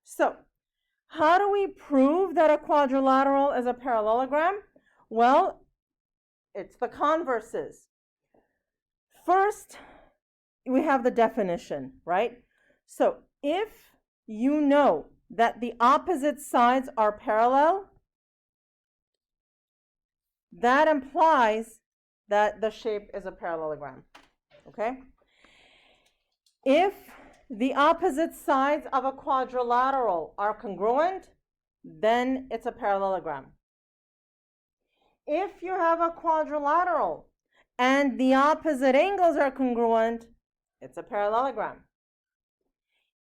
So how do we prove that a quadrilateral is a parallelogram? Well, it's the converses. First, we have the definition, right? So if you know that the opposite sides are parallel, that implies that the shape is a parallelogram, okay? If the opposite sides of a quadrilateral are congruent, then it's a parallelogram. If you have a quadrilateral and the opposite angles are congruent, it's a parallelogram.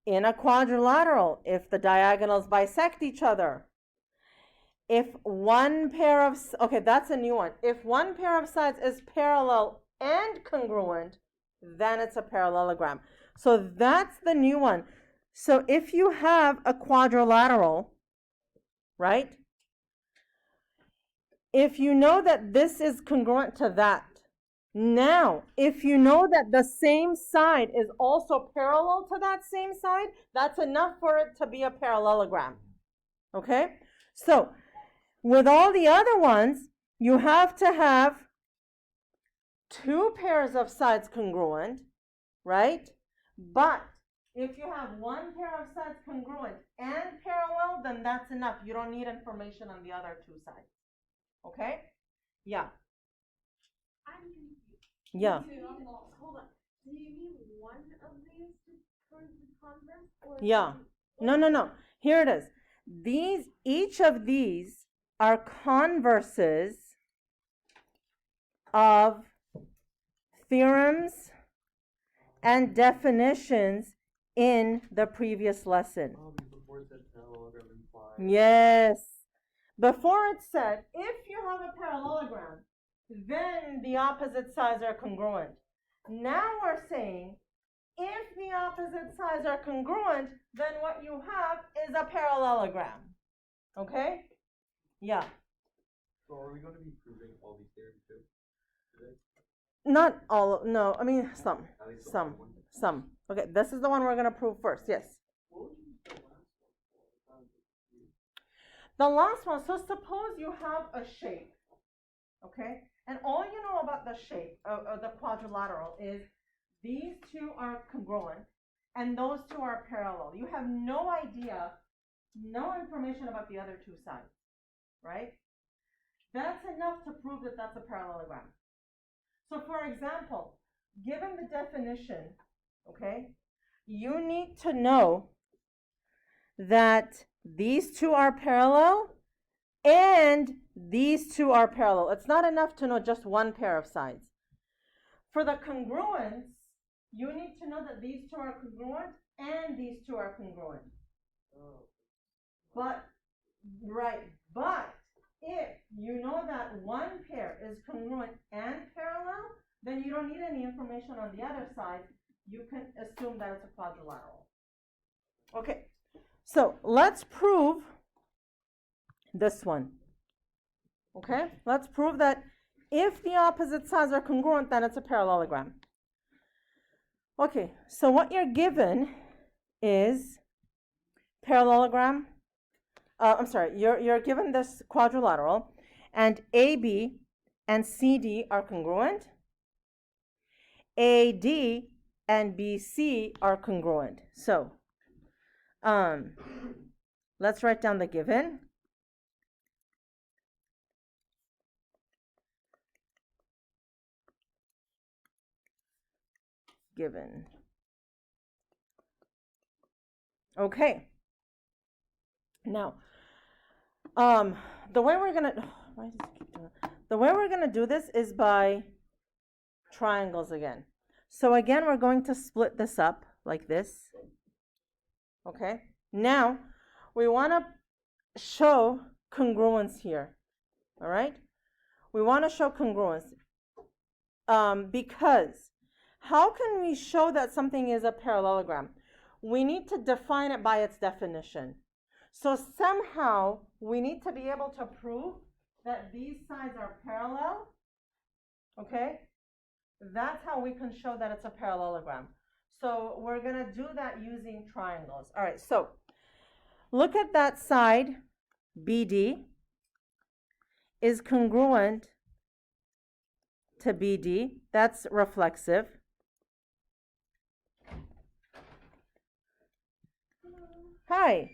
In a quadrilateral, if the diagonals bisect each other, if one pair of, okay, that's a new one. If one pair of sides is parallel and congruent, then it's a parallelogram. So that's the new one. So if you have a quadrilateral, right? If you know that this is congruent to that, now, if you know that the same side is also parallel to that same side, that's enough for it to be a parallelogram. Okay? So, with all the other ones, you have to have two pairs of sides congruent, right? But if you have one pair of sides congruent and parallel, then that's enough. You don't need information on the other two sides. Okay? Yeah. I'm confused. Yeah. Hold on. Do you mean one of these to prove the converse? Or Yeah. No. Here it is. Each of these are converses of theorems and definitions in the previous lesson. Before it said parallelogram implies. Yes. Before it said, if you have a parallelogram, then the opposite sides are congruent. Now we're saying, if the opposite sides are congruent, then what you have is a parallelogram. Okay? Yeah. So are we going to be proving all these theorems too today? Not all, no, I mean some. At least the Some. one. Some. Okay, this is the one we're going to prove first. Yes. What would you use the last one for? The last one, so suppose you have a shape, okay? And all you know about the shape of the quadrilateral is these two are congruent and those two are parallel. You have no idea, no information about the other two sides, right? That's enough to prove that that's a parallelogram. So for example, given the definition, okay, you need to know that these two are parallel and these two are parallel. It's not enough to know just one pair of sides. For the congruence, you need to know that these two are congruent and these two are congruent. But if you know that one pair is congruent and parallel, then you don't need any information on the other side. You can assume that it's a quadrilateral. Okay, so let's prove this one. Okay, let's prove that if the opposite sides are congruent, then it's a parallelogram. Okay, so what you're given is parallelogram. You're given this quadrilateral, and AB and CD are congruent. AD and BC are congruent. So, let's write down the given. Given. Okay. Now, the way we're gonna do this is by triangles again. So again, we're going to split this up like this. Okay. Now, we want to show congruence here. All right. We want to show congruence because how can we show that something is a parallelogram? We need to define it by its definition. So somehow we need to be able to prove that these sides are parallel. Okay? That's how we can show that it's a parallelogram. So we're going to do that using triangles. All right, so Look at that side, BD is congruent to BD. That's reflexive. Hi.